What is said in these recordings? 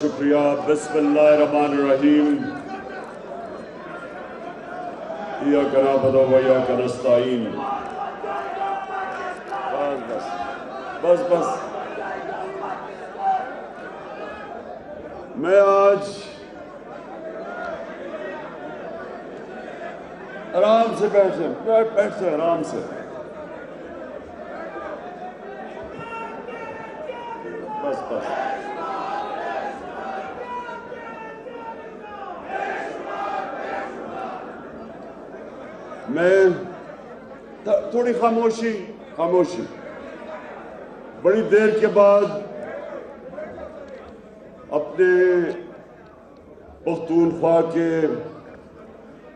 شکریہ. بسم اللہ الرحمن الرحیم. ایاک نعبد و ایاک نستعین. بس میں آج آرام سے بیٹھے آرام سے. بس میں تھوڑی خاموشی. بڑی دیر کے بعد اپنے پختونخوا کے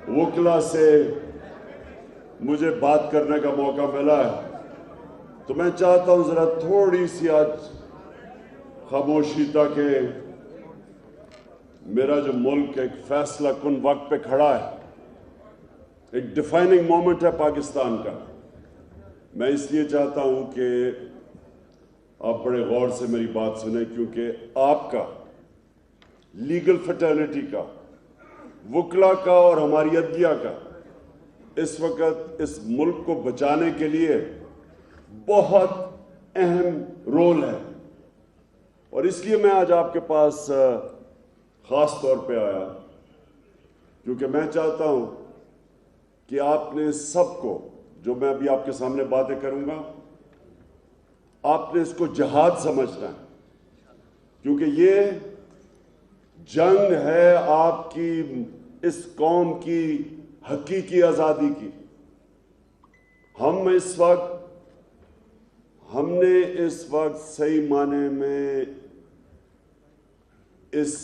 وکلا سے مجھے بات کرنے کا موقع ملا ہے، تو میں چاہتا ہوں ذرا تھوڑی سی آج خاموشی، تاکہ میرا جو ملک ایک فیصلہ کن وقت پہ کھڑا ہے، ایک ڈیفائننگ مومنٹ ہے پاکستان کا. میں اس لیے چاہتا ہوں کہ آپ بڑے غور سے میری بات سنیں، کیونکہ آپ کا لیگل فٹرنیٹی کا، وکلا کا اور ہماری عدلیہ کا اس وقت اس ملک کو بچانے کے لیے بہت اہم رول ہے. اور اس لیے میں آج آپ کے پاس خاص طور پہ آیا، کیونکہ میں چاہتا ہوں کہ آپ نے سب کو، جو میں ابھی آپ کے سامنے باتیں کروں گا، آپ نے اس کو جہاد سمجھنا ہے، کیونکہ یہ جنگ ہے آپ کی، اس قوم کی حقیقی آزادی کی. ہم نے اس وقت صحیح معنی میں اس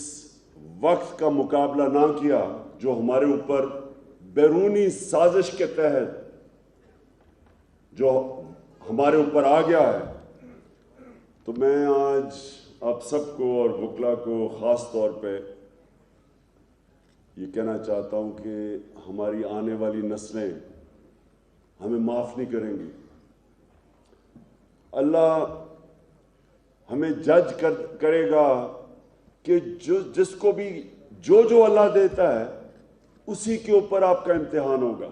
وقت کا مقابلہ نہ کیا جو ہمارے اوپر بیرونی سازش کے تحت جو ہمارے اوپر آ گیا ہے. تو میں آج آپ سب کو اور وکلا کو خاص طور پہ یہ کہنا چاہتا ہوں کہ ہماری آنے والی نسلیں ہمیں معاف نہیں کریں گی. اللہ ہمیں جج کرے گا کہ جس کو بھی جو اللہ دیتا ہے اسی کے اوپر آپ کا امتحان ہوگا.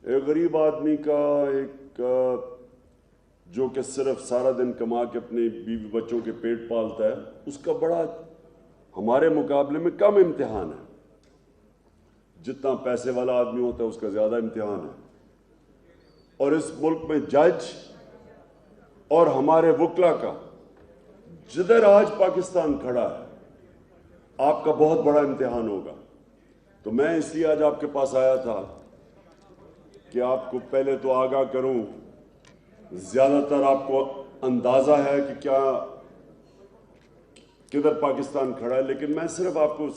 ایک غریب آدمی کا، ایک جو کہ صرف سارا دن کما کے اپنے بیوی بچوں کے پیٹ پالتا ہے، اس کا بڑا ہمارے مقابلے میں کم امتحان ہے. جتنا پیسے والا آدمی ہوتا ہے اس کا زیادہ امتحان ہے. اور اس ملک میں جج اور ہمارے وکلا کا، جدھر آج پاکستان کھڑا ہے، آپ کا بہت بڑا امتحان ہوگا. تو میں اس لیے آج آپ کے پاس آیا تھا کہ آپ کو پہلے تو آگاہ کروں. زیادہ تر آپ کو اندازہ ہے کہ کدھر پاکستان کھڑا ہے، لیکن میں صرف آپ کو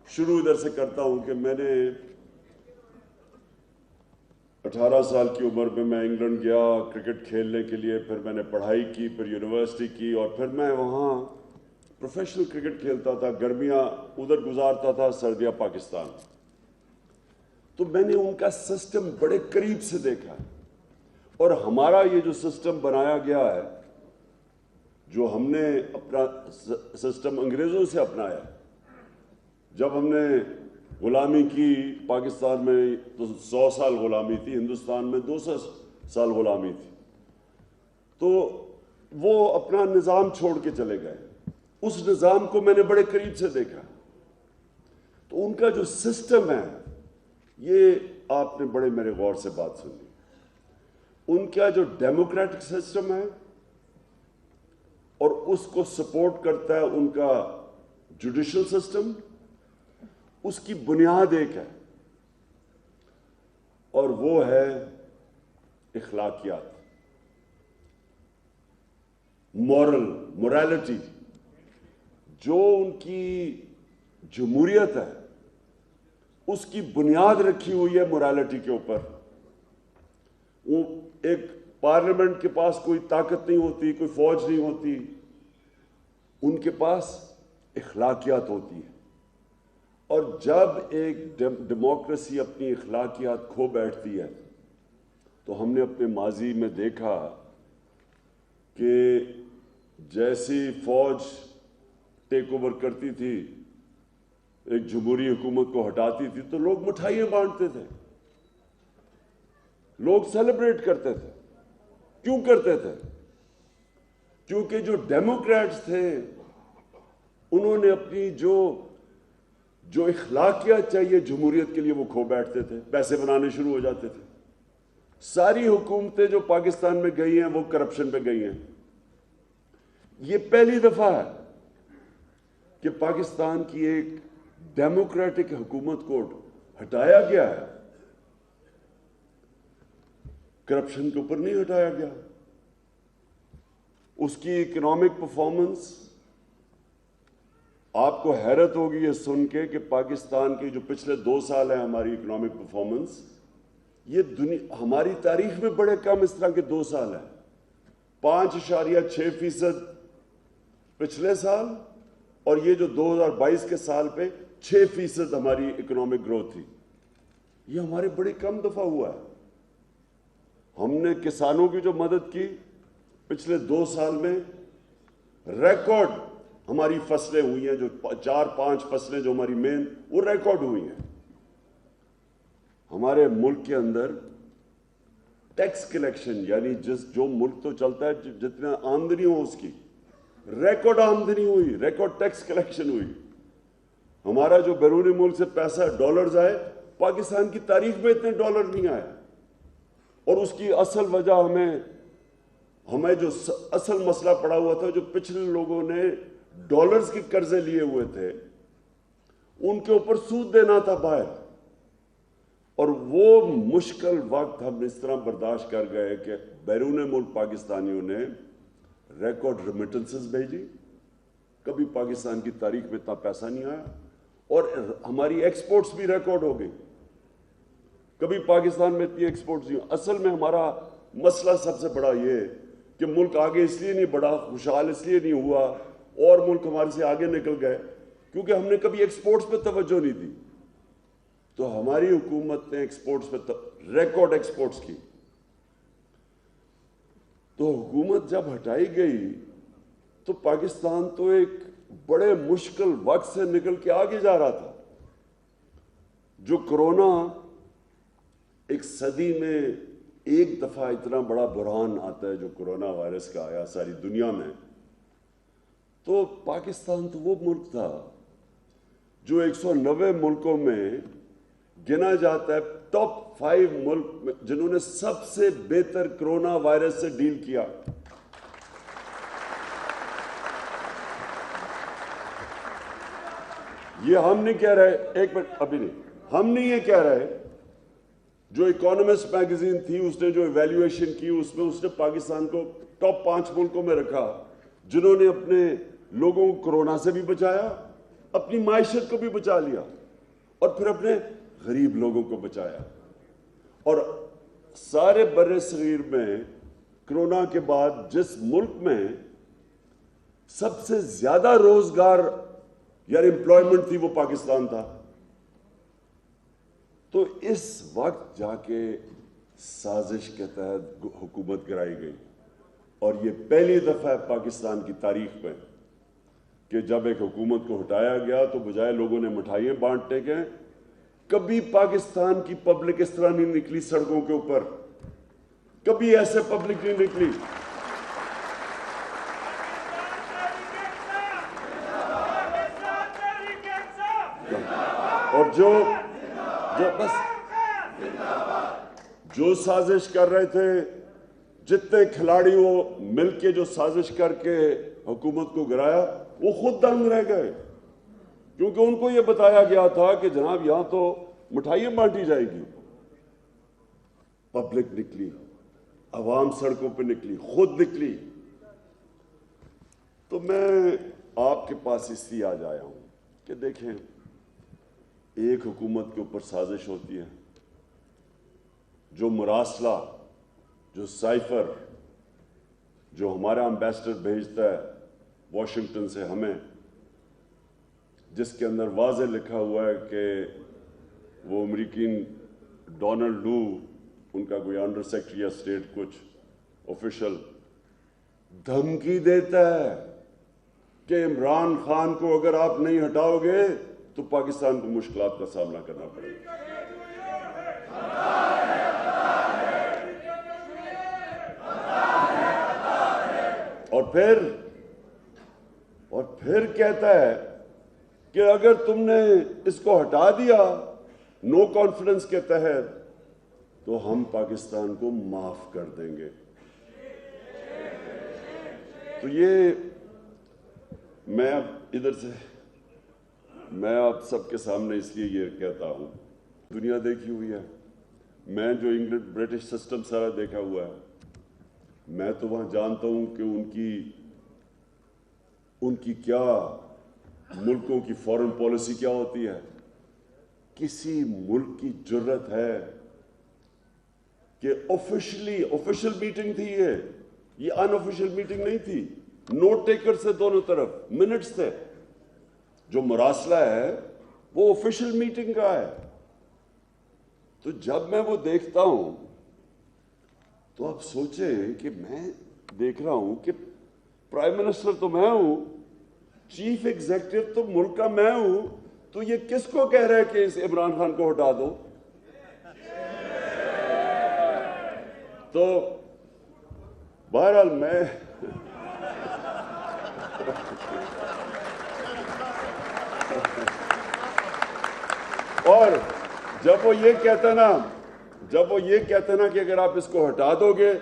شروع ادھر سے کرتا ہوں کہ میں نے 18 سال کی عمر میں انگلینڈ گیا کرکٹ کھیلنے کے لیے. پھر میں نے پڑھائی کی، پھر یونیورسٹی کی، اور پھر میں وہاں پروفیشنل کرکٹ کھیلتا تھا. گرمیاں ادھر گزارتا تھا، سردیاں پاکستان. تو میں نے ان کا سسٹم بڑے قریب سے دیکھا. اور ہمارا یہ جو سسٹم بنایا گیا ہے، جو ہم نے اپنا سسٹم انگریزوں سے اپنایا، جب ہم نے غلامی کی پاکستان میں تو 100 سال غلامی تھی، ہندوستان میں 200 سال غلامی تھی. تو وہ اپنا نظام چھوڑ کے چلے گئے. اس نظام کو میں نے بڑے قریب سے دیکھا. تو ان کا جو سسٹم ہے، یہ آپ نے بڑے میرے غور سے بات سنی. ان کا جو ڈیموکریٹک سسٹم ہے اور اس کو سپورٹ کرتا ہے ان کا جوڈیشل سسٹم، اس کی بنیاد ایک ہے، اور وہ ہے اخلاقیات، موریلٹی. جو ان کی جمہوریت ہے اس کی بنیاد رکھی ہوئی ہے موریلٹی کے اوپر. وہ ایک پارلیمنٹ کے پاس کوئی طاقت نہیں ہوتی، کوئی فوج نہیں ہوتی، ان کے پاس اخلاقیات ہوتی ہے. اور جب ایک ڈیموکریسی اپنی اخلاقیات کھو بیٹھتی ہے، تو ہم نے اپنے ماضی میں دیکھا کہ جیسی فوج ٹیک اوور کرتی تھی، ایک جمہوری حکومت کو ہٹاتی تھی، تو لوگ مٹھائیاں بانٹتے تھے، لوگ سیلیبریٹ کرتے تھے۔ کیوں کرتے تھے؟ کیونکہ جو ڈیموکریٹس تھے انہوں نے اپنی جو اخلاقیات چاہیے جمہوریت کے لیے وہ کھو بیٹھتے تھے، پیسے بنانے شروع ہو جاتے تھے۔ ساری حکومتیں جو پاکستان میں گئی ہیں وہ کرپشن پہ گئی ہیں۔ یہ پہلی دفعہ ہے کہ پاکستان کی ایک ڈیموکریٹک حکومت کو ہٹایا گیا ہے، کرپشن کے اوپر نہیں ہٹایا گیا۔ اس کی اکنامک پرفارمنس، آپ کو حیرت ہوگی یہ سن کے کہ پاکستان کی جو پچھلے 2 سال ہیں ہماری اکنامک پرفارمنس، یہ ہماری تاریخ میں بڑے کم اس طرح کے 2 سال ہیں۔ 5.6% پچھلے سال، اور یہ جو 2022 کے سال پہ 6% ہماری اکنامک گروتھ تھی۔ یہ ہمارے بڑی کم دفعہ ہوا ہے۔ ہم نے کسانوں کی جو مدد کی پچھلے 2 سال میں، ریکارڈ ہماری فصلیں ہوئی ہیں، جو 4-5 فصلیں جو ہماری مین، وہ ریکارڈ ہوئی ہیں۔ ہمارے ملک کے اندر ٹیکس کلیکشن، یعنی جو ملک تو چلتا ہے جتنا آمدنی ہو اس کی، ریکارڈ آمدنی ہوئی، ریکارڈ ٹیکس کلیکشن ہوئی۔ ہمارا جو بیرونی ملک سے پیسہ ڈالرز آئے، پاکستان کی تاریخ میں اتنے ڈالر نہیں آئے۔ اور اس کی اصل وجہ ہمیں جو اصل مسئلہ پڑا ہوا تھا، جو پچھلے لوگوں نے ڈالرز کے قرضے لیے ہوئے تھے، ان کے اوپر سود دینا تھا باہر۔ اور وہ مشکل وقت ہم اس طرح برداشت کر گئے کہ بیرون ملک پاکستانیوں نے ریکارڈ ریمیٹنسز بھیجی، کبھی پاکستان کی تاریخ میں اتنا پیسہ نہیں آیا، اور ہماری ایکسپورٹس بھی ریکارڈ ہو گئی، کبھی پاکستان میں اتنی ایکسپورٹس نہیں۔ اصل میں ہمارا مسئلہ سب سے بڑا یہ کہ ملک آگے اس لیے نہیں بڑھا، خوشحال اس لیے نہیں ہوا، اور ملک ہمارے سے آگے نکل گئے کیونکہ ہم نے کبھی ایکسپورٹس پہ توجہ نہیں دی۔ تو ہماری حکومت نے ایکسپورٹس پہ ریکارڈ ایکسپورٹس کی۔ تو حکومت جب ہٹائی گئی تو پاکستان تو ایک بڑے مشکل وقت سے نکل کے آگے جا رہا تھا۔ جو کرونا، ایک صدی میں ایک دفعہ اتنا بڑا بحران آتا ہے جو کرونا وائرس کا آیا ساری دنیا میں، تو پاکستان تو وہ ملک تھا جو 190 ملکوں میں گنا جاتا ہے ٹاپ 5 ملک میں جنہوں نے سب سے بہتر کرونا وائرس سے ڈیل کیا۔ یہ ہم نہیں کہہ رہے، ایک منٹ ابھی نہیں، ہم نہیں یہ کہہ رہے، جو اکانومسٹ میگزین تھی اس نے جو ایویلیویشن کی اس میں اس نے پاکستان کو ٹاپ 5 ملکوں میں رکھا جنہوں نے اپنے لوگوں کو کرونا سے بھی بچایا، اپنی معیشت کو بھی بچا لیا، اور پھر اپنے غریب لوگوں کو بچایا۔ اور سارے بر صغیر میں کرونا کے بعد جس ملک میں سب سے زیادہ روزگار یا امپلائمنٹ تھی وہ پاکستان تھا۔ تو اس وقت جا کے سازش کے تحت حکومت گرائی گئی، اور یہ پہلی دفعہ ہے پاکستان کی تاریخ میں کہ جب ایک حکومت کو ہٹایا گیا تو بجائے لوگوں نے مٹھائیاں بانٹنے کے، کبھی پاکستان کی پبلک اس طرح نہیں نکلی سڑکوں کے اوپر، کبھی ایسے پبلک نہیں نکلی۔ اور جو سازش کر رہے تھے، جتنے کھلاڑی وہ مل کے جو سازش کر کے حکومت کو گرایا، وہ خود دنگ رہ گئے، کیونکہ ان کو یہ بتایا گیا تھا کہ جناب یہاں تو مٹھائیاں بانٹی جائے گی۔ پبلک نکلی، عوام سڑکوں پہ نکلی، خود نکلی۔ تو میں آپ کے پاس اس لیے آج آیا ہوں کہ دیکھیں، ایک حکومت کے اوپر سازش ہوتی ہے، جو مراسلہ، جو سائفر، جو ہمارا امبیسڈر بھیجتا ہے واشنگٹن سے ہمیں، جس کے اندر واضح لکھا ہوا ہے کہ وہ امریکین ڈونلڈ لو، ان کا کوئی انڈر سیکرٹری یا اسٹیٹ، کچھ آفیشل دھمکی دیتا ہے کہ عمران خان کو اگر آپ نہیں ہٹاؤ گے تو پاکستان کو مشکلات کا سامنا کرنا پڑے گا. اور پھر کہتا ہے کہ اگر تم نے اس کو ہٹا دیا نو کانفیڈنس کے تحت تو ہم پاکستان کو معاف کر دیں گے. تو یہ میں اب ادھر سے میں آپ سب کے سامنے اس لیے یہ کہتا ہوں، دنیا دیکھی ہوئی ہے، میں جو انگلینڈ برٹش سسٹم سارا دیکھا ہوا ہے، میں تو وہاں جانتا ہوں کہ ان کی کیا ملکوں کی فارن پالیسی کیا ہوتی ہے. کسی ملک کی جرت ہے کہ آفیشل میٹنگ تھی، یہ ان آفیشیل میٹنگ نہیں تھی، نوٹ ٹیکر سے دونوں طرف منٹس تھے. جو مراسلہ ہے وہ آفیشل میٹنگ کا ہے. تو جب میں وہ دیکھتا ہوں تو آپ سوچیں کہ میں دیکھ رہا ہوں کہ پرائم منسٹر تو میں ہوں، چیف ایگزیکٹو تو ملک کا میں ہوں، تو یہ کس کو کہہ رہا ہے کہ اس عمران خان کو ہٹا دو؟ تو بہرحال میں اور جب وہ یہ کہتا نا کہ اگر آپ اس کو ہٹا دو گے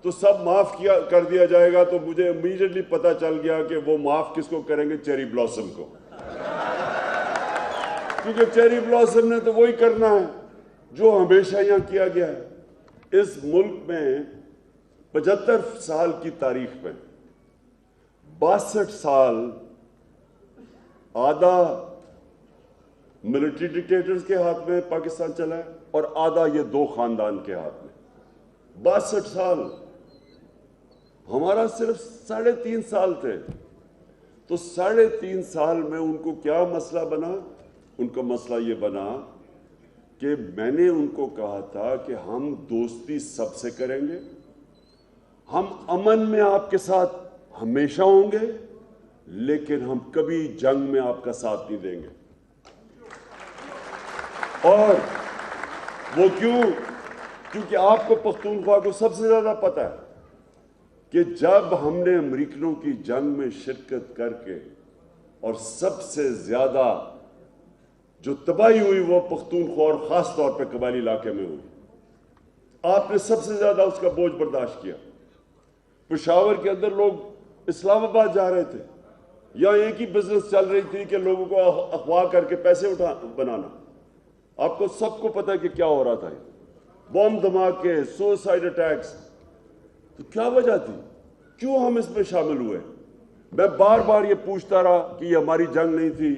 تو سب معاف کر دیا جائے گا، تو مجھے امیڈیٹلی پتا چل گیا کہ وہ معاف کس کو کریں گے؟ چیری بلاسم کو. کیونکہ چیری بلاسم نے تو وہی کرنا ہے جو ہمیشہ یہاں کیا گیا ہے. اس ملک میں 75 سال کی تاریخ میں 62 سال آدھا ملٹری ڈکٹیٹرز کے ہاتھ میں پاکستان چلا ہے اور آدھا یہ دو خاندان کے ہاتھ میں. 62 سال، ہمارا صرف 3.5 سال تھے. تو 3.5 سال میں ان کو کیا مسئلہ بنا؟ ان کا مسئلہ یہ بنا کہ میں نے ان کو کہا تھا کہ ہم دوستی سب سے کریں گے، ہم امن میں آپ کے ساتھ ہمیشہ ہوں گے، لیکن ہم کبھی جنگ میں آپ کا ساتھ نہیں دیں گے. اور وہ کیوں؟ کیونکہ آپ کو پختونخوا کو سب سے زیادہ پتہ ہے کہ جب ہم نے امریکنوں کی جنگ میں شرکت کر کے اور سب سے زیادہ جو تباہی ہوئی وہ پختونخوا اور خاص طور پہ قبائلی علاقے میں ہوئی، آپ نے سب سے زیادہ اس کا بوجھ برداشت کیا. پشاور کے اندر لوگ اسلام آباد جا رہے تھے، یا ایک ہی بزنس چل رہی تھی کہ لوگوں کو اغوا کر کے پیسے بنانا. آپ کو سب کو پتہ ہے کہ کیا ہو رہا تھا، بم دھماکے، سوسائڈ اٹیکس. تو کیا وجہ تھی؟ کیوں ہم اس میں شامل ہوئے؟ میں بار بار یہ پوچھتا رہا کہ یہ ہماری جنگ نہیں تھی.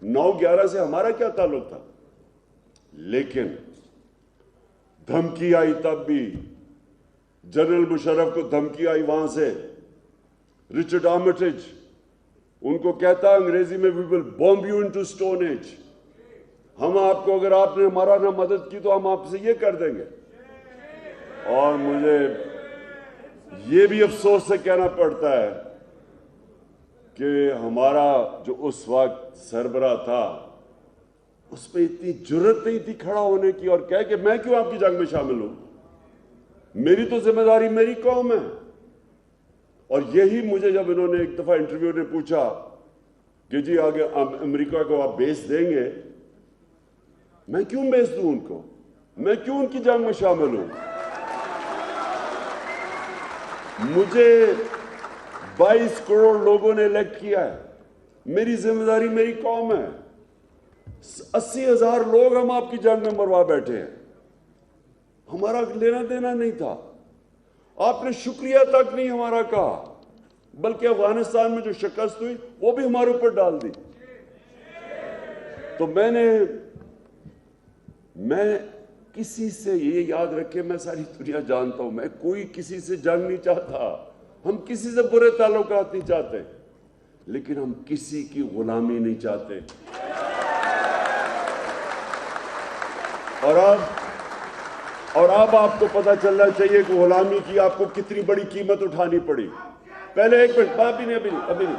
9/11 سے ہمارا کیا تعلق تھا؟ لیکن دھمکی آئی، تب بھی جنرل مشرف کو دھمکی آئی وہاں سے. رچرڈ آرمٹیج ان کو کہتا انگریزی میں "We will bomb you into Stone Age"، ہم آپ کو، اگر آپ نے ہمارا نہ مدد کی تو ہم آپ سے یہ کر دیں گے. اور مجھے یہ بھی افسوس سے کہنا پڑتا ہے کہ ہمارا جو اس وقت سربراہ تھا اس میں اتنی جرت نہیں تھی کھڑا ہونے کی اور کہے کہ میں کیوں آپ کی جنگ میں شامل ہوں، میری تو ذمہ داری میری قوم ہے. اور یہی مجھے جب انہوں نے ایک دفعہ انٹرویو نے پوچھا کہ جی آگے امریکہ کو آپ بیس دیں گے، میں کیوں بیس دوں ان کو؟ میں کیوں ان کی جنگ میں شامل ہوں؟ مجھے 22 کروڑ لوگوں نے الیکٹ کیا ہے، میری ذمہ داری میری قوم ہے. 80,000 لوگ ہم آپ کی جنگ میں مروا بیٹھے ہیں، ہمارا لینا دینا نہیں تھا. آپ نے شکریہ تک نہیں ہمارا کہا، بلکہ افغانستان میں جو شکست ہوئی وہ بھی ہمارے اوپر ڈال دی. تو میں کسی سے یہ یاد رکھے، میں ساری دنیا جانتا ہوں، میں کوئی کسی سے جنگ نہیں چاہتا، ہم کسی سے برے تعلقات نہیں چاہتے، لیکن ہم کسی کی غلامی نہیں چاہتے. اور اب آپ کو پتہ چلنا چاہیے کہ غلامی کی آپ کو کتنی بڑی قیمت اٹھانی پڑی. پہلے ایک منٹ، ابھی نہیں.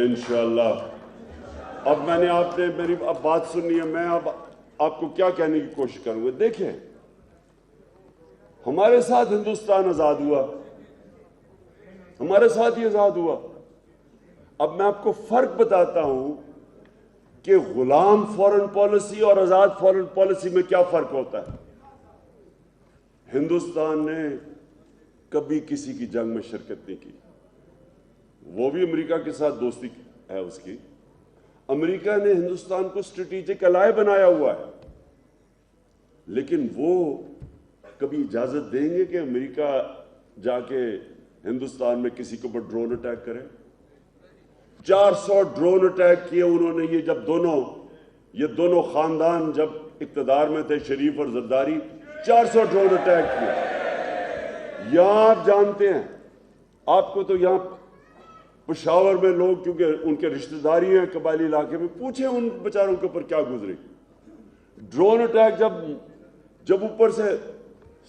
انشاءاللہ اب میں نے آپ نے میری اب بات سننی ہے، میں اب آپ کو کیا کہنے کی کوشش کروں گا. دیکھیں، ہمارے ساتھ ہندوستان آزاد ہوا، ہمارے ساتھ ہی آزاد ہوا. اب میں آپ کو فرق بتاتا ہوں کہ غلام فورن پالیسی اور آزاد فورن پالیسی میں کیا فرق ہوتا ہے. ہندوستان نے کبھی کسی کی جنگ میں شرکت نہیں کی، وہ بھی امریکہ کے ساتھ دوستی ہے اس کی. امریکہ نے ہندوستان کو اسٹریٹجک الائے بنایا ہوا ہے، لیکن وہ کبھی اجازت دیں گے کہ امریکہ جا کے ہندوستان میں کسی کے اوپر ڈرون اٹیک کرے؟ 400 ڈرون اٹیک کیے انہوں نے. یہ دونوں خاندان جب اقتدار میں تھے، شریف اور زرداری، 400 ڈرون اٹیک کیے. یہاں آپ جانتے ہیں، آپ کو تو یہاں پشاور میں لوگ کیونکہ ان کے رشتہ داری ہیں قبائلی علاقے میں، پوچھیں ان بیچاروں کے اوپر کیا گزری. ڈرون اٹیک جب اوپر سے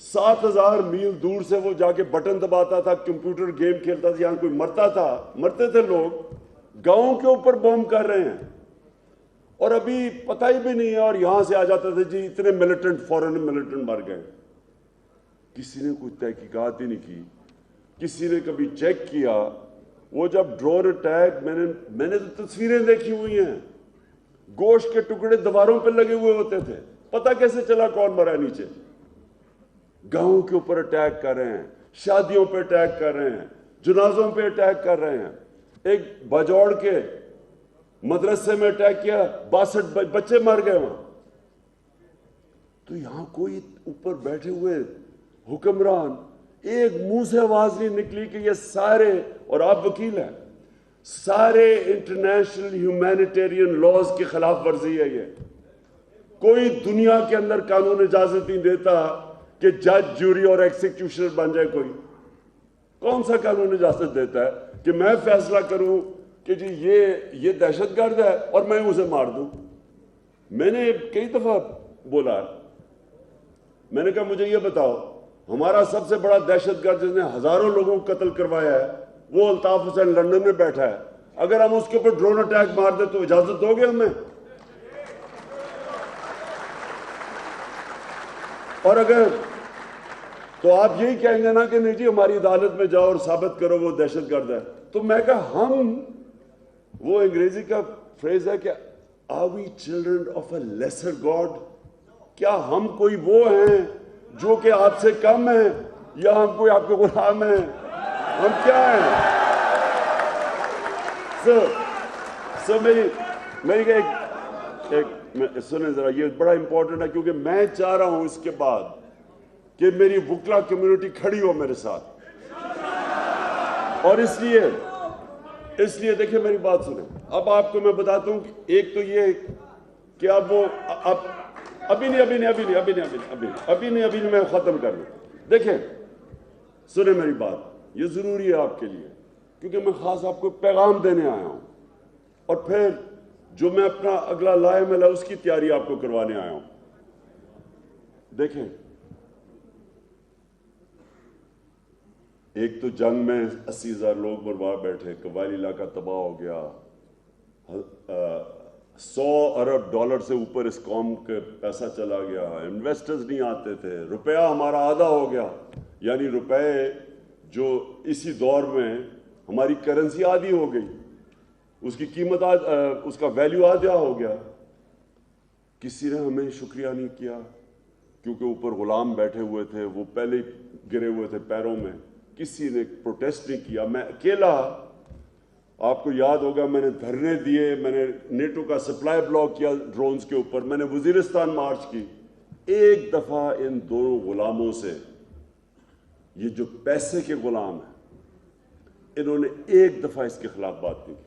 7000 میل دور سے وہ جا کے بٹن دباتا تھا، کمپیوٹر گیم کھیلتا تھا، یہاں کوئی مرتے تھے لوگ، گاؤں کے اوپر بم کر رہے ہیں اور ابھی پتہ ہی بھی نہیں ہے. اور یہاں سے آ جاتا تھا جی اتنے فورن ملٹنٹ مر گئے. کسی نے کوئی تحقیقات ہی نہیں کی، کسی نے کبھی چیک کیا. وہ جب ڈرون اٹیک میں نے تو تصویریں دیکھی ہوئی ہیں، گوشت کے ٹکڑے دیواروں پہ لگے ہوئے ہوتے تھے، پتہ کیسے چلا کون مرا نیچے. گاؤں کے اوپر اٹیک کر رہے ہیں، شادیوں پہ اٹیک کر رہے ہیں، جنازوں پہ اٹیک کر رہے ہیں. ایک بجوڑ کے مدرسے میں اٹیک کیا، 62 بچے مر گئے وہاں. تو یہاں کوئی اوپر بیٹھے ہوئے حکمران ایک منہ سے آواز نہیں نکلی کہ یہ سارے، اور آپ وکیل ہیں، سارے انٹرنیشنل ہیومینیٹیرین لاز کی خلاف ورزی ہے. یہ کوئی دنیا کے اندر قانون اجازت نہیں دیتا کہ جج، جوری اور ایکسیکیوشنر بن جائے. کوئی کون سا قانون اجازت دیتا ہے کہ میں فیصلہ کروں کہ جی یہ دہشت گرد ہے اور میں اسے مار دوں؟ میں نے کئی دفعہ بولا، میں نے کہا مجھے یہ بتاؤ، ہمارا سب سے بڑا دہشت گرد جس نے ہزاروں لوگوں کو قتل کروایا ہے وہ الطاف حسین لندن میں بیٹھا ہے، اگر ہم اس کے اوپر ڈرون اٹیک مار دیں تو اجازت دو گے ہمیں؟ اور اگر تو آپ یہی کہیں گے نا کہ نہیں جی ہماری عدالت میں جاؤ اور ثابت کرو وہ دہشت گرد ہے. تو میں کہا وہ انگریزی کا فریز ہے کہ are we children of a lesser God؟ کیا ہم کوئی وہ ہیں جو کہ آپ سے کم ہیں، یا ہم کوئی آپ کے غلام ہیں؟ ہم کیا ہیں؟ میری سنیں ذرا، یہ بڑا امپورٹنٹ ہے کیونکہ میں چاہ رہا ہوں اس کے بعد کہ میری وکلا کمیونٹی کھڑی ہو میرے ساتھ. اور اس لیے دیکھیں میری بات سنیں. اب آپ کو میں بتاتا ہوں کہ ایک تو یہ کہ اب ابھی نہیں میں ختم کر لوں. دیکھیں سنیں میری بات، یہ ضروری ہے آپ کے لیے کیونکہ میں خاص آپ کو پیغام دینے آیا ہوں، اور پھر جو میں اپنا اگلا لائے ملا اس کی تیاری آپ کو کروانے آیا ہوں. دیکھیں، ایک تو جنگ میں 80,000 لوگ برباد بیٹھے، قبائلی علاقہ تباہ ہو گیا، $100 ارب سے اوپر اس قوم کے پیسہ چلا گیا، انویسٹرز نہیں آتے تھے، روپیہ ہمارا آدھا ہو گیا. یعنی روپے جو اسی دور میں ہماری کرنسی آدھی ہو گئی، اس کی قیمت اس کا ویلیو آدھا ہو گیا. کسی نے ہمیں شکریہ نہیں کیا کیونکہ اوپر غلام بیٹھے ہوئے تھے، وہ پہلے گرے ہوئے تھے پیروں میں. کسی نے پروٹیسٹ نہیں کیا. میں اکیلا، آپ کو یاد ہوگا میں نے دھرنے دیے، میں نے نیٹو کا سپلائی بلاک کیا ڈرونز کے اوپر، میں نے وزیرستان مارچ کی. ایک دفعہ ان دونوں غلاموں سے، یہ جو پیسے کے غلام ہیں، انہوں نے ایک دفعہ اس کے خلاف بات نہیں کی.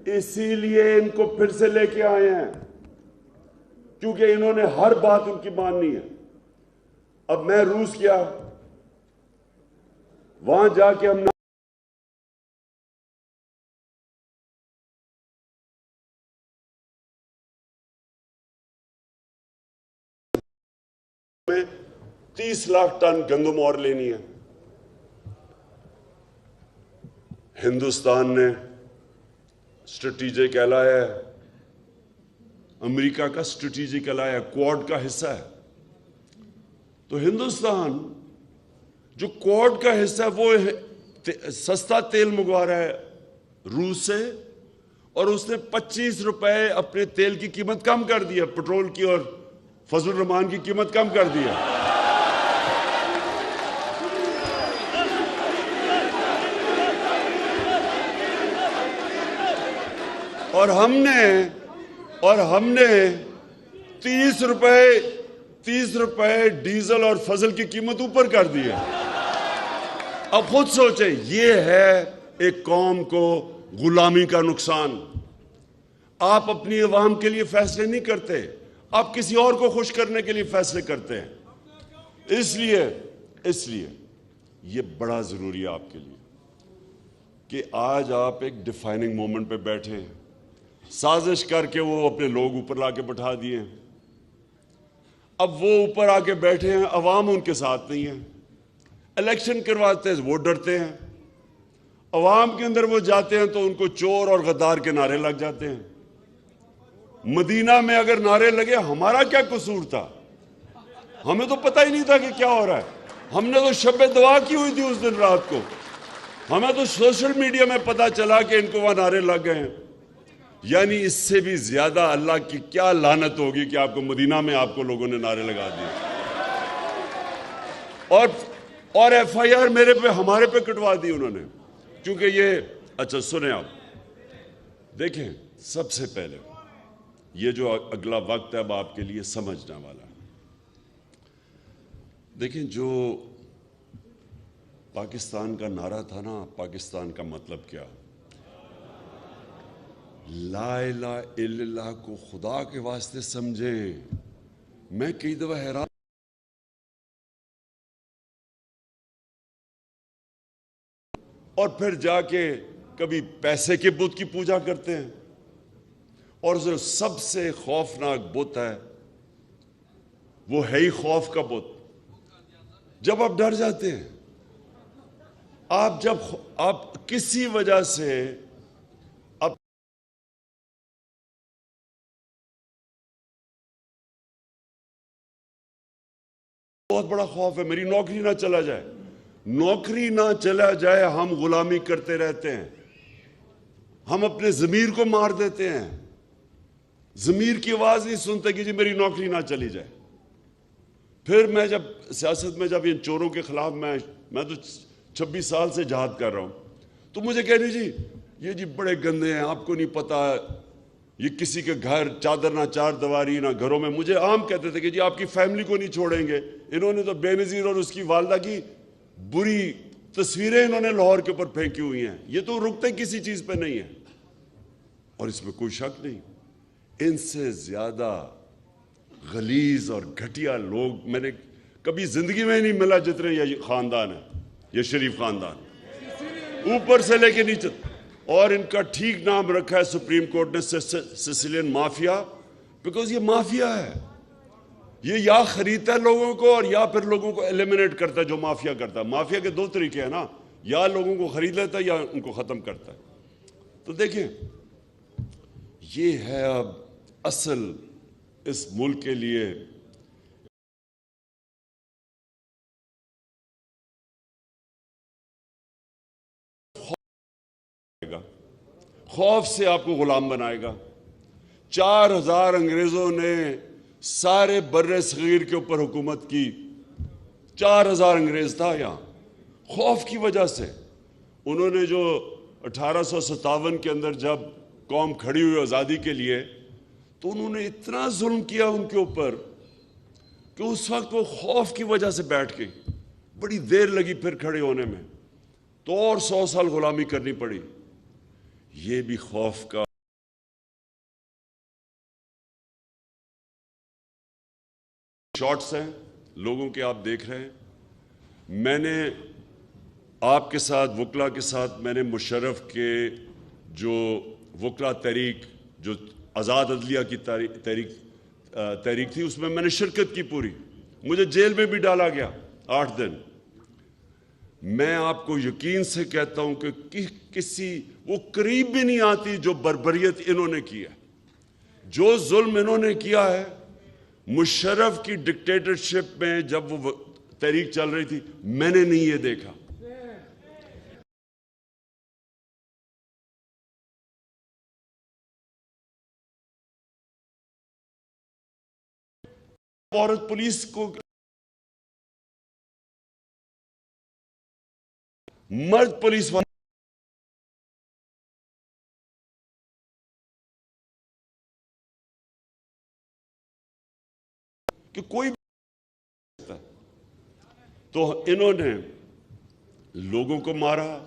اسی لیے ان کو پھر سے لے کے آئے ہیں کیونکہ انہوں نے ہر بات ان کی ماننی ہے. اب میں روس گیا, وہاں جا کے ہم میں 30 لاکھ ٹن گندم اور لینی ہے. ہندوستان نے اسٹریٹجک ایلائی ہے, امریکہ کا اسٹریٹجک ایلائی ہے, کوڈ کا حصہ ہے. تو ہندوستان جو کوڈ کا حصہ ہے وہ سستا تیل منگوا رہا ہے روس سے, اور اس نے 25 روپے اپنے تیل کی قیمت کم کر دی ہے, پٹرول کی اور فضل الرحمان کی قیمت کم کر دی ہے. اور ہم نے 30 روپے ڈیزل اور فضل کی قیمت اوپر کر دی ہے. اب خود سوچیں, یہ ہے ایک قوم کو غلامی کا نقصان. آپ اپنی عوام کے لیے فیصلے نہیں کرتے, آپ کسی اور کو خوش کرنے کے لیے فیصلے کرتے ہیں. اس لیے یہ بڑا ضروری ہے آپ کے لیے کہ آج آپ ایک ڈیفائننگ مومنٹ پہ بیٹھے ہیں. سازش کر کے وہ اپنے لوگ اوپر لا کے بٹھا دیے ہیں. اب وہ اوپر آ کے بیٹھے ہیں, عوام ان کے ساتھ نہیں ہے. الیکشن کرواتے ہیں, وہ ڈرتے ہیں. عوام کے اندر وہ جاتے ہیں تو ان کو چور اور غدار کے نعرے لگ جاتے ہیں. مدینہ میں اگر نعرے لگے, ہمارا کیا قصور تھا؟ ہمیں تو پتہ ہی نہیں تھا کہ کیا ہو رہا ہے. ہم نے تو شب دعا کی ہوئی تھی اس دن رات کو. ہمیں تو سوشل میڈیا میں پتہ چلا کہ ان کو وہاں نعرے لگ گئے ہیں. یعنی اس سے بھی زیادہ اللہ کی کیا لعنت ہوگی کہ آپ کو مدینہ میں آپ کو لوگوں نے نعرے لگا دیے, اور ایف آئی آر میرے پہ, ہمارے پہ کٹوا دی انہوں نے. کیونکہ یہ اچھا سنیں, آپ دیکھیں, سب سے پہلے یہ جو اگلا وقت ہے اب آپ کے لیے سمجھنے والا ہے. دیکھیں, جو پاکستان کا نعرہ تھا نا, پاکستان کا مطلب کیا؟ لا الہ الا اللہ کو خدا کے واسطے سمجھیں. میں کئی دفعہ حیران, اور پھر جا کے کبھی پیسے کے بت کی پوجا کرتے ہیں. اور جو سب سے خوفناک بت ہے وہ ہے ہی خوف کا بت. جب آپ ڈر جاتے ہیں, آپ کسی وجہ سے بہت بڑا خوف ہے, میری نوکری نہ چلا جائے. نوکری نہ چلا جائے, ہم غلامی کرتے رہتے ہیں. ہم اپنے ضمیر کو مار دیتے ہیں. ضمیر کی آواز نہیں سنتے کہ جی میری نوکری نہ چلی جائے. پھر میں جب سیاست میں, جب ان چوروں کے خلاف میں تو 26 سال سے جہاد کر رہا ہوں, تو مجھے کہہ جی یہ جی بڑے گندے ہیں, آپ کو نہیں پتا, یہ کسی کے گھر چادر نہ چار دیواری نہ گھروں میں. مجھے عام کہتے تھے کہ جی آپ کی فیملی کو نہیں چھوڑیں گے. انہوں نے تو بے نظیر اور اس کی والدہ کی بری تصویریں انہوں نے لاہور کے اوپر پھینکی ہوئی ہیں. یہ تو رکتے کسی چیز پہ نہیں ہے, اور اس میں کوئی شک نہیں. ان سے زیادہ غلیظ اور گھٹیا لوگ میں نے کبھی زندگی میں نہیں ملا جتنے یہ خاندان ہے, یہ شریف خاندان, اوپر سے لے کے نیچے. اور ان کا ٹھیک نام رکھا ہے سپریم کورٹ نے, سسیلین مافیا, بیکاز یہ مافیا ہے. یہ یا خریدتا ہے لوگوں کو اور یا پھر لوگوں کو ایلیمنیٹ کرتا ہے, جو مافیا کرتا ہے. مافیا کے دو طریقے ہیں نا, یا لوگوں کو خرید لیتا ہے یا ان کو ختم کرتا ہے. تو دیکھیں, یہ ہے اب اصل اس ملک کے لیے خوف سے آپ کو غلام بنائے گا. 4000 انگریزوں نے سارے بر صغیر کے اوپر حکومت کی. 4000 انگریز تھا یہاں. خوف کی وجہ سے انہوں نے جو 1857 کے اندر جب قوم کھڑی ہوئی آزادی کے لیے, تو انہوں نے اتنا ظلم کیا ان کے اوپر کہ اس وقت وہ خوف کی وجہ سے بیٹھ گئی. بڑی دیر لگی پھر کھڑے ہونے میں, تو اور 100 سال غلامی کرنی پڑی. یہ بھی خوف کا شارٹس ہیں. لوگوں کے آپ دیکھ رہے ہیں، میں نے آپ کے ساتھ وکلا کے ساتھ میں نے مشرف کے جو وکلا تحریک جو آزاد عدلیہ کی تحریک تھی اس میں نے شرکت کی پوری. مجھے جیل میں بھی ڈالا گیا 8 دن. میں آپ کو یقین سے کہتا ہوں کہ کسی وہ قریب بھی نہیں آتی جو بربریت انہوں نے کی ہے، جو ظلم انہوں نے کیا ہے. مشرف کی ڈکٹیٹرشپ میں جب وہ تحریک چل رہی تھی میں نے نہیں یہ دیکھا. عورت پولیس کو، مرد پولیس والے کہ کوئی تو انہوں نے لوگوں کو مارا،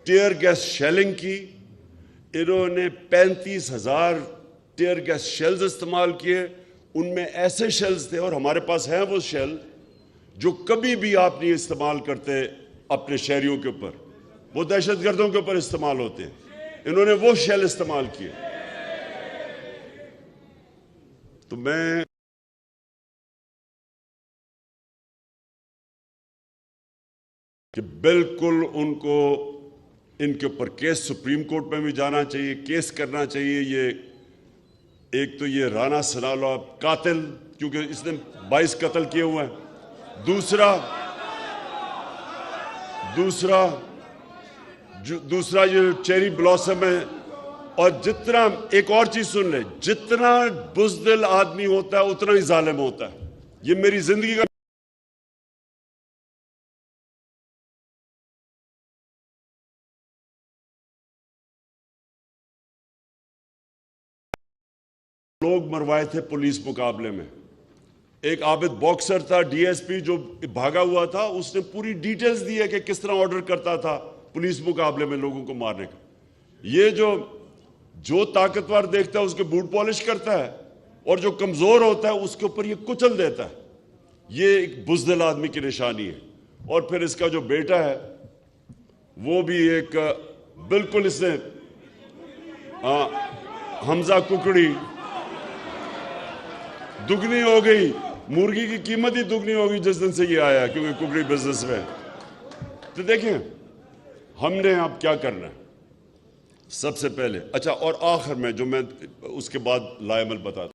ٹیئر گیس شیلنگ کی. انہوں نے 35,000 ٹیئر گیس شیلز استعمال کیے. ان میں ایسے شیلز تھے اور ہمارے پاس ہیں وہ شیل جو کبھی بھی آپ نہیں استعمال کرتے اپنے شہریوں کے اوپر، وہ دہشت گردوں کے اوپر استعمال ہوتے ہیں. انہوں نے وہ شیل استعمال کیے. تو میں کہ بالکل ان کو ان کے اوپر کیس سپریم کورٹ میں بھی جانا چاہیے، کیس کرنا چاہیے. یہ ایک تو یہ رانا ثناءاللہ قاتل، کیونکہ اس نے 22 قتل کیے ہوئے ہیں. دوسرا یہ چیری بلاسم ہے. اور جتنا ایک اور چیز سن لیں، جتنا بزدل آدمی ہوتا ہے اتنا ہی ظالم ہوتا ہے. یہ میری زندگی کا لوگ مروائے تھے پولیس مقابلے میں. ایک عابد باکسر تھا ڈی ایس پی جو بھاگا ہوا تھا، اس نے پوری ڈیٹیلز دی ہے کہ کس طرح آرڈر کرتا تھا پولیس مقابلے میں لوگوں کو مارنے کا. یہ جو طاقتور دیکھتا ہے اس کے بوٹ پالش کرتا ہے، اور جو کمزور ہوتا ہے اس کے اوپر یہ کچل دیتا ہے. یہ ایک بزدل آدمی کی نشانی ہے. اور پھر اس کا جو بیٹا ہے وہ بھی ایک بالکل اس نے حمزہ ککڑی دگنی ہو گئی، مرغی کی قیمت ہی دگنی ہو گئی جس دن سے یہ آیا، کیونکہ ککڑی بزنس میں. تو دیکھیں ہم نے اب کیا کرنا ہے. سب سے پہلے اچھا، اور آخر میں جو میں اس کے بعد لائے عمل بتاتا ہوں.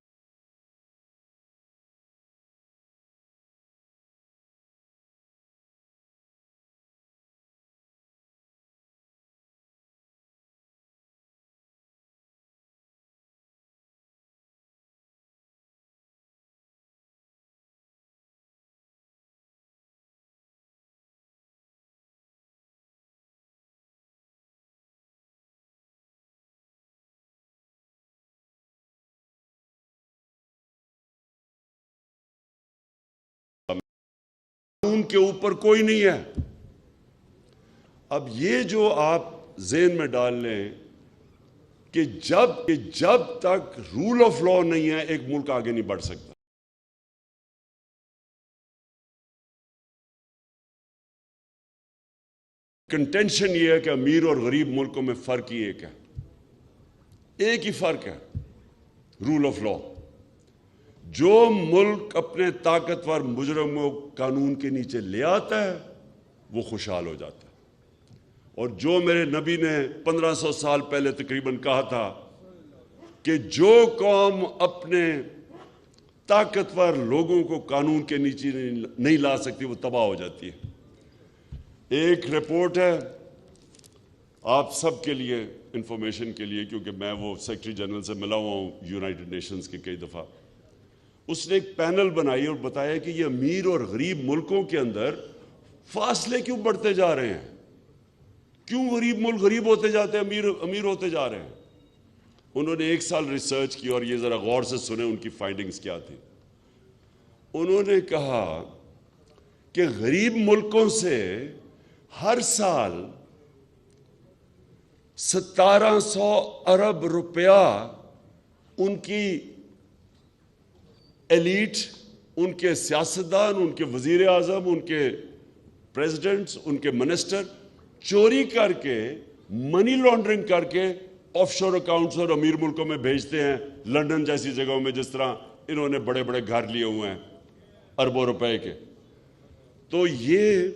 قانون کے اوپر کوئی نہیں ہے. اب یہ جو آپ ذہن میں ڈال لیں کہ جب تک رول آف لا نہیں ہے ایک ملک آگے نہیں بڑھ سکتا. کنٹینشن یہ ہے کہ امیر اور غریب ملکوں میں فرق ہی ایک ہی فرق ہے، رول آف لا. جو ملک اپنے طاقتور مجرموں کو قانون کے نیچے لے آتا ہے وہ خوشحال ہو جاتا ہے. اور جو میرے نبی نے 1500 سال پہلے تقریباً کہا تھا کہ جو قوم اپنے طاقتور لوگوں کو قانون کے نیچے نہیں لا سکتی وہ تباہ ہو جاتی ہے. ایک رپورٹ ہے آپ سب کے لیے انفارمیشن کے لیے، کیونکہ میں وہ سیکرٹری جنرل سے ملا ہوا ہوں یونائٹڈ نیشنز کے کئی دفعہ. اس نے ایک پینل بنائی اور بتایا کہ یہ امیر اور غریب ملکوں کے اندر فاصلے کیوں بڑھتے جا رہے ہیں، کیوں غریب ملک غریب ہوتے جاتے ہیں، امیر ہوتے جا رہے ہیں. انہوں نے 1 سال ریسرچ کی اور یہ ذرا غور سے سنیں ان کی فائنڈنگز کیا تھی. انہوں نے کہا کہ غریب ملکوں سے ہر سال 1700 ارب روپیہ ان کی ایلیٹ ان کے سیاستدان، ان کے وزیر اعظم، ان کے پریزیڈنٹس، ان کے منسٹر چوری کر کے، منی لانڈرنگ کر کے آف شور اکاؤنٹس اور امیر ملکوں میں بھیجتے ہیں، لنڈن جیسی جگہوں میں، جس طرح انہوں نے بڑے بڑے گھر لیے ہوئے ہیں اربوں روپے کے۔ تو یہ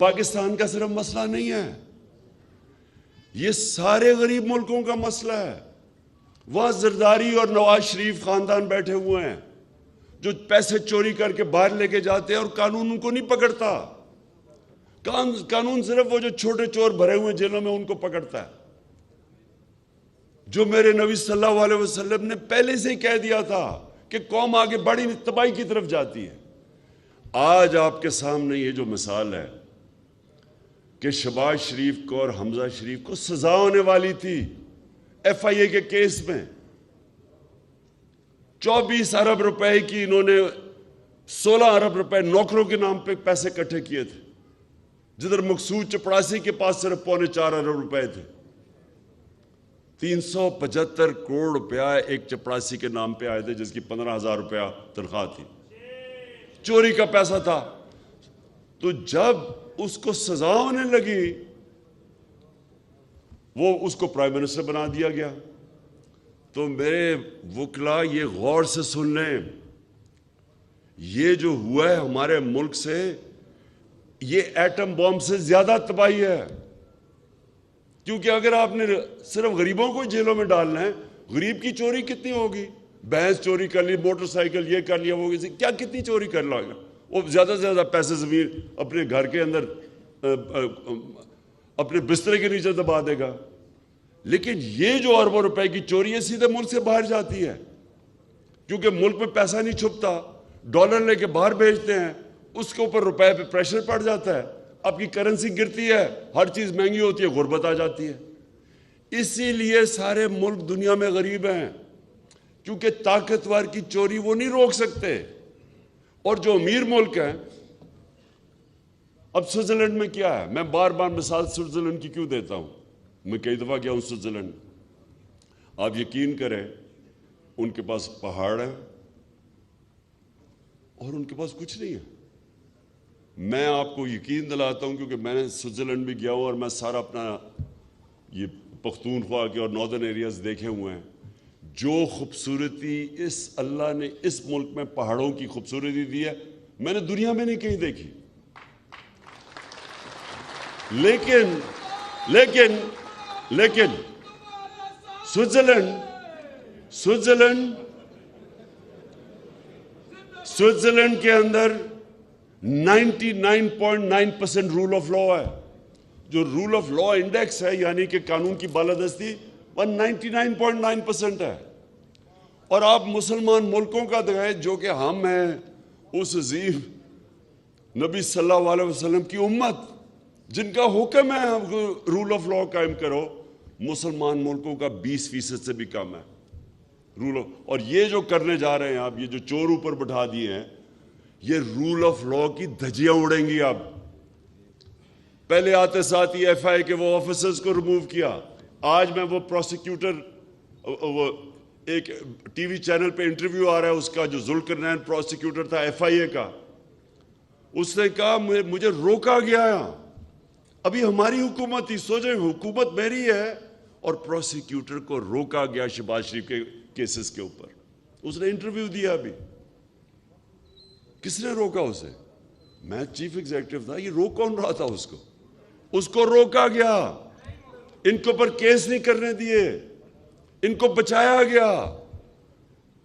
پاکستان کا صرف مسئلہ نہیں ہے، یہ سارے غریب ملکوں کا مسئلہ ہے۔ وہاں زرداری اور نواز شریف خاندان بیٹھے ہوئے ہیں جو پیسے چوری کر کے باہر لے کے جاتے ہیں اور قانون ان کو نہیں پکڑتا۔ قانون صرف وہ جو چھوٹے چور بھرے ہوئے جیلوں میں ان کو پکڑتا ہے، جو میرے نبی صلی اللہ علیہ وسلم نے پہلے سے ہی کہہ دیا تھا کہ قوم آگے بڑی تباہی کی طرف جاتی ہے۔ آج آپ کے سامنے یہ جو مثال ہے کہ شہباز شریف کو اور حمزہ شریف کو سزا ہونے والی تھی ایف آئی اے کے کیس میں، 24 ارب روپے کی انہوں نے 16 ارب روپے نوکروں کے نام پہ پیسے اکٹھے کیے تھے، جدھر مقصود چپڑاسی کے پاس صرف 4.25 ارب روپے تھے۔ 375 کروڑ روپیہ ایک چپڑاسی کے نام پہ آئے تھے جس کی 15,000 روپیہ تنخواہ تھی، چوری کا پیسہ تھا۔ تو جب اس کو سزا ہونے لگی وہ اس کو پرائم منسٹر بنا دیا گیا۔ تو میرے وکلا یہ غور سے سن لیں، یہ جو ہوا ہے ہمارے ملک سے، یہ ایٹم بم سے زیادہ تباہی ہے۔ کیونکہ اگر آپ نے صرف غریبوں کو جیلوں میں ڈالنا ہے، غریب کی چوری کتنی ہوگی؟ بھینس چوری کر لی، موٹر سائیکل یہ کر لیا، وہ کیا کتنی چوری کر لے گا؟ وہ زیادہ سے زیادہ پیسے زمین اپنے گھر کے اندر اپنے بسترے کے نیچے دبا دے گا۔ لیکن یہ جو اربوں روپے کی چوری ہے سیدھے ملک سے باہر جاتی ہے، کیونکہ ملک میں پیسہ نہیں چھپتا، ڈالر لے کے باہر بھیجتے ہیں، اس کے اوپر روپے پہ پریشر پڑ جاتا ہے، آپ کی کرنسی گرتی ہے، ہر چیز مہنگی ہوتی ہے، غربت آ جاتی ہے۔ اسی لیے سارے ملک دنیا میں غریب ہیں، کیونکہ طاقتور کی چوری وہ نہیں روک سکتے۔ اور جو امیر ملک ہیں، اب سوئٹزرلینڈ میں کیا ہے، میں بار بار مثال سوئٹزرلینڈ کی کیوں دیتا ہوں، میں کئی دفعہ گیا ہوں سوئٹزرلینڈ۔ آپ یقین کریں ان کے پاس پہاڑ ہے اور ان کے پاس کچھ نہیں ہے۔ میں آپ کو یقین دلاتا ہوں کیونکہ میں نے سوئٹزرلینڈ بھی گیا ہوں اور میں سارا اپنا یہ پختونخوا کے اور ناردرن ایریاز دیکھے ہوئے ہیں۔ جو خوبصورتی اس اللہ نے اس ملک میں پہاڑوں کی خوبصورتی دی ہے، میں نے دنیا میں نہیں کہیں دیکھی۔ لیکن لیکن لیکن سوئٹزرلینڈ کے اندر 99.9% رول آف لا ہے۔ جو رول آف لا انڈیکس ہے، یعنی کہ قانون کی بالادستی، وہ 99.9% ہے۔ اور آپ مسلمان ملکوں کا دکھائیں جو کہ ہم ہیں اس عظیم نبی صلی اللہ علیہ وسلم کی امت، جن کا حکم ہے رول آف لا قائم کرو، مسلمان ملکوں کا 20% سے بھی کم ہے رول آف۔ اور یہ جو کرنے جا رہے ہیں آپ، یہ جو چور اوپر بٹھا دیے ہیں، یہ رول آف لا کی دھجیاں اڑیں گی۔ اب پہلے آتے ساتھ ہی ایف آئی کے وہ آفیسرز کو ریموو کیا۔ آج میں وہ پروسیکیوٹر، وہ ایک ٹی وی چینل پہ انٹرویو آ رہا ہے اس کا، جو ذوالقرنین پروسیکیوٹر تھا ایف آئی اے کا، اس نے کہا مجھے روکا گیا۔ ابھی ہماری حکومت تھی، سوچیں حکومت میری ہے اور پروسیکیوٹر کو روکا گیا شہباز شریف کے کیسز کے اوپر۔ اس نے انٹرویو دیا، ابھی کس نے روکا اسے؟ میں چیف ایگزیکٹو تھا، یہ روک کون رہا تھا اس کو؟ اس کو روکا گیا، ان کے اوپر کیس نہیں کرنے دیے، ان کو بچایا گیا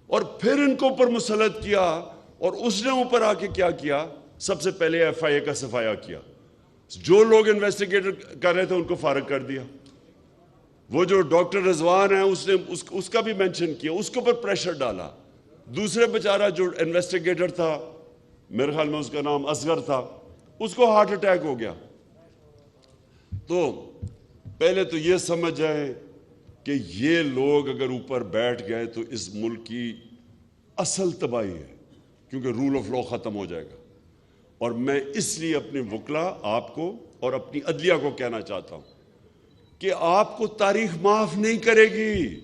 اور پھر ان کو اوپر مسلط کیا۔ اور اس نے اوپر آ کے کیا کیا؟ سب سے پہلے ایف آئی اے کا صفایا کیا، جو لوگ انویسٹیگیٹ کر رہے تھے ان کو فارغ کر دیا۔ وہ جو ڈاکٹر رضوان ہے اس نے اس کا بھی مینشن کیا، اس کے اوپر پریشر ڈالا۔ دوسرے بیچارہ جو انویسٹیگیٹر تھا، میرے خیال میں اس کا نام اصغر تھا، اس کو ہارٹ اٹیک ہو گیا۔ تو پہلے تو یہ سمجھ جائیں کہ یہ لوگ اگر اوپر بیٹھ گئے تو اس ملک کی اصل تباہی ہے، کیونکہ رول آف لا ختم ہو جائے گا۔ اور میں اس لیے اپنے وکلا آپ کو اور اپنی عدلیہ کو کہنا چاہتا ہوں کہ آپ کو تاریخ معاف نہیں کرے گی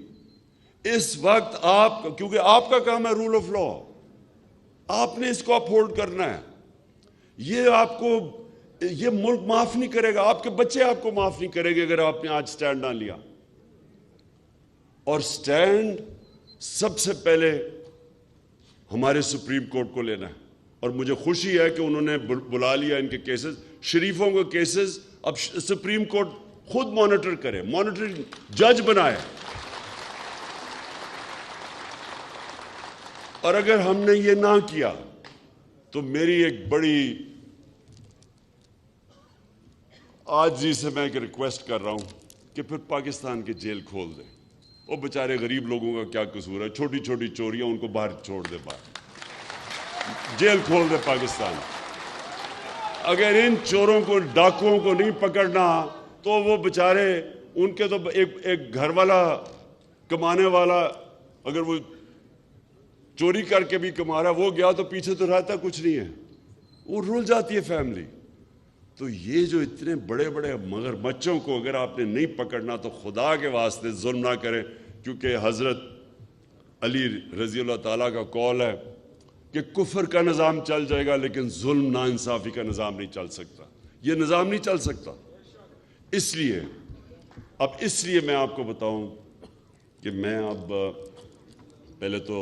اس وقت۔ آپ کیونکہ آپ کا کام ہے رول آف لا، آپ نے اس کو اپہولڈ کرنا ہے. یہ ملک معاف نہیں کرے گا, آپ کے بچے آپ کو معاف نہیں کریں گے اگر آپ نے آج سٹینڈ نہ لیا. اور سٹینڈ سب سے پہلے ہمارے سپریم کورٹ کو لینا ہے. اور مجھے خوشی ہے کہ انہوں نے بلا لیا ان کے کیسز, شریفوں کے کیسز اب سپریم کورٹ خود مانیٹر کرے, مانیٹرنگ جج بنائے. اور اگر ہم نے یہ نہ کیا تو میری ایک بڑی عاجزی سے میں ایک ریکویسٹ کر رہا ہوں کہ پھر پاکستان کی جیل کھول دیں. وہ بیچارے غریب لوگوں کا کیا قصور ہے, چھوٹی چھوٹی چوریاں ان کو باہر چھوڑ دے, باہر جیل کھول دے پاکستان. اگر ان چوروں کو, ڈاکوؤں کو نہیں پکڑنا تو وہ بیچارے, ان کے تو ایک گھر والا کمانے والا اگر وہ چوری کر کے بھی کما رہا ہے, وہ گیا تو پیچھے تو رہتا کچھ نہیں ہے, وہ رول جاتی ہے فیملی. تو یہ جو اتنے بڑے بڑے مگرمچھوں کو اگر آپ نے نہیں پکڑنا تو خدا کے واسطے ظلم نہ کریں, کیونکہ حضرت علی رضی اللہ تعالیٰ کا قول ہے کہ کفر کا نظام چل جائے گا لیکن ظلم ناانصافی کا نظام نہیں چل سکتا. یہ نظام نہیں چل سکتا. اس لیے میں آپ کو بتاؤں کہ میں اب پہلے تو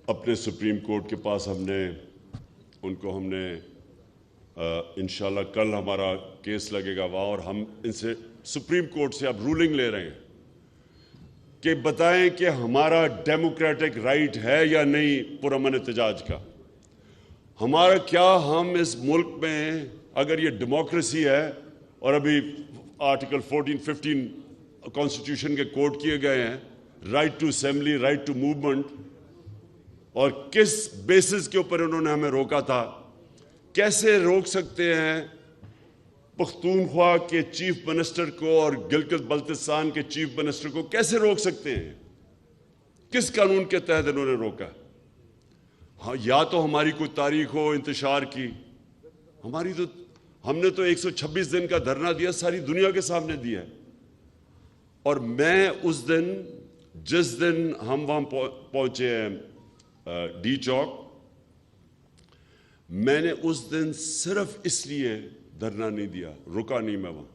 اپنے سپریم کورٹ کے پاس ہم نے انشاءاللہ کل ہمارا کیس لگے گا وہاں, اور ہم ان سے سپریم کورٹ سے اب رولنگ لے رہے ہیں کہ بتائیں کہ ہمارا ڈیموکریٹک رائٹ ہے یا نہیں پرامن احتجاج کا. ہمارا کیا ہم اس ملک میں اگر یہ ڈیموکریسی ہے اور ابھی آرٹیکل 14-15 کانسٹیٹیوشن کے کوڈ کیے گئے ہیں, right to assembly, right to movement, اور کس بیسس کے اوپر انہوں نے ہمیں روکا تھا, کیسے روک سکتے ہیں پختونخوا کے چیف منسٹر کو اور گلگت بلتستان کے چیف منسٹر کو کیسے روک سکتے ہیں؟ کس قانون کے تحت انہوں نے روکا؟ ہاں, یا تو ہماری کوئی تاریخ ہو انتشار کی, ہم نے تو 126 دن کا دھرنا دیا, ساری دنیا کے سامنے دیا ہے. اور میں اس دن, جس دن ہم وہاں پہنچے ہیں ڈی چوک, میں نے اس دن صرف اس لیے دھرنا نہیں دیا, رکا نہیں میں وہاں,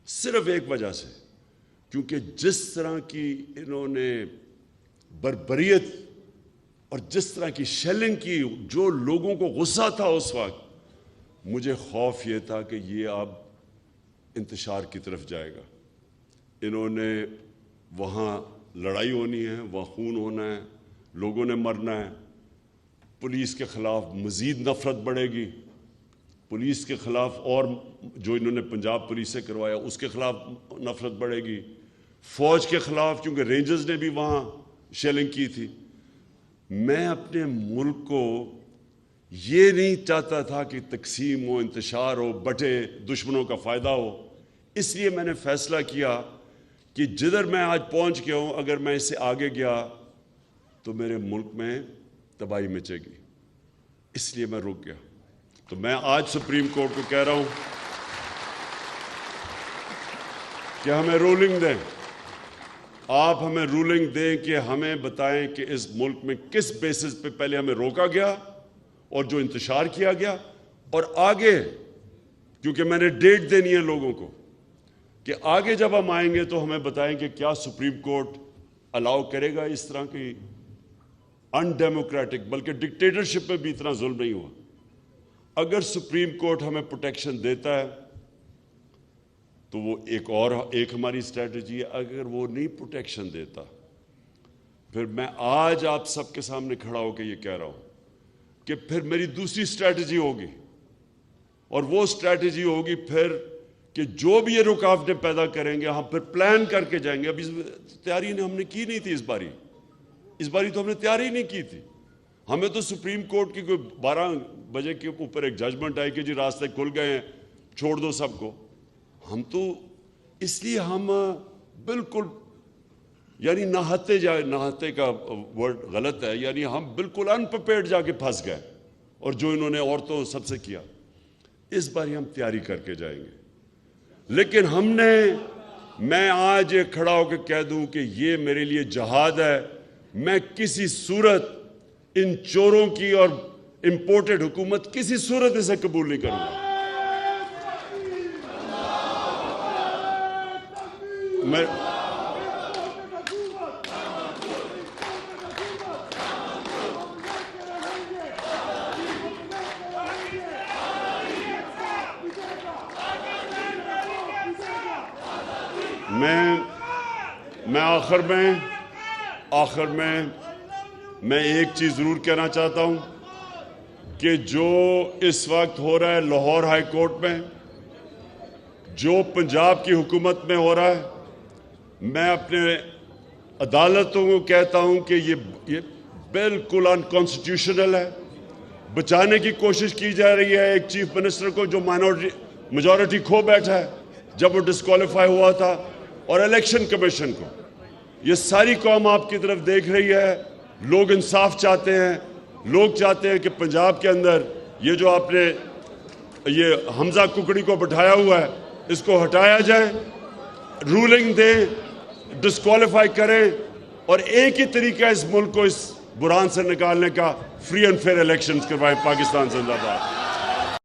صرف ایک وجہ سے, کیونکہ جس طرح کی انہوں نے بربریت اور جس طرح کی شیلنگ کی, جو لوگوں کو غصہ تھا اس وقت, مجھے خوف یہ تھا کہ یہ اب انتشار کی طرف جائے گا. انہوں نے وہاں لڑائی ہونی ہے, وہاں خون ہونا ہے, لوگوں نے مرنا ہے, پولیس کے خلاف مزید نفرت بڑھے گی, پولیس کے خلاف اور جو انہوں نے پنجاب پولیس سے کروایا اس کے خلاف نفرت بڑھے گی, فوج کے خلاف کیونکہ رینجرز نے بھی وہاں شیلنگ کی تھی. میں اپنے ملک کو یہ نہیں چاہتا تھا کہ تقسیم ہو, انتشار ہو, بٹے, دشمنوں کا فائدہ ہو. اس لیے میں نے فیصلہ کیا کہ جدھر میں آج پہنچ گیا ہوں, اگر میں اس سے آگے گیا تو میرے ملک میں تباہی مچے گی. اس لیے میں رک گیا. تو میں آج سپریم کورٹ کو کہہ رہا ہوں کہ ہمیں رولنگ دیں, آپ ہمیں رولنگ دیں کہ ہمیں بتائیں کہ اس ملک میں کس بیسس پہ پہلے ہمیں روکا گیا اور جو انتشار کیا گیا, اور آگے کیونکہ میں نے ڈیٹ دینی ہے لوگوں کو کہ آگے جب ہم آئیں گے تو ہمیں بتائیں کہ کیا سپریم کورٹ الاؤ کرے گا اس طرح کی ان ڈیموکریٹک, بلکہ ڈکٹیٹرشپ میں بھی اتنا ظلم نہیں ہوا. اگر سپریم کورٹ ہمیں پروٹیکشن دیتا ہے تو وہ ایک ہماری اسٹریٹجی ہے. اگر وہ نہیں پروٹیکشن دیتا, پھر میں آج آپ سب کے سامنے کھڑا ہو کے یہ کہہ رہا ہوں کہ پھر میری دوسری اسٹریٹجی ہوگی, اور وہ اسٹریٹجی ہوگی پھر کہ جو بھی یہ رکاوٹیں پیدا کریں گے ہم پھر پلان کر کے جائیں گے. ابھی تیاری ہم نے کی نہیں تھی اس باری تو ہم نے تیاری نہیں کی تھی. ہمیں تو سپریم کورٹ کی کوئی 12 بجے کے اوپر ایک ججمنٹ آئی کہ جی راستے کھل گئے ہیں, چھوڑ دو سب کو. ہم تو اس لیے ہم بالکل یعنی نہاتے کا ورڈ غلط ہے, یعنی ہم بالکل انپریپیئرڈ جا کے پھنس گئے. اور جو انہوں نے عورتوں سب سے کیا, اس بار ہم تیاری کر کے جائیں گے. لیکن میں آج یہ کھڑا ہو کے کہہ دوں کہ یہ میرے لیے جہاد ہے. میں کسی صورت ان چوروں کی اور امپورٹڈ حکومت کسی صورت اسے قبول نہیں کروں گا. میں آخر میں میں ایک چیز ضرور کہنا چاہتا ہوں کہ جو اس وقت ہو رہا ہے لاہور ہائی کورٹ میں، جو پنجاب کی حکومت میں ہو رہا ہے، میں اپنے عدالتوں کو کہتا ہوں کہ یہ بالکل انکانسٹیٹیوشنل ہے. بچانے کی کوشش کی جا رہی ہے ایک چیف منسٹر کو جو میجورٹی کھو بیٹھا ہے جب وہ ڈسکوالیفائی ہوا تھا، اور الیکشن کمیشن کو. یہ ساری قوم آپ کی طرف دیکھ رہی ہے. لوگ انصاف چاہتے ہیں. لوگ چاہتے ہیں کہ پنجاب کے اندر یہ جو آپ نے یہ حمزہ ککڑی کو بٹھایا ہوا ہے اس کو ہٹایا جائے، رولنگ دیں، ڈسکوالیفائی کریں، اور ایک ہی طریقہ اس ملک کو اس بحران سے نکالنے کا فری اینڈ فیئر الیکشنز کروائیں. پاکستان زندہ باد.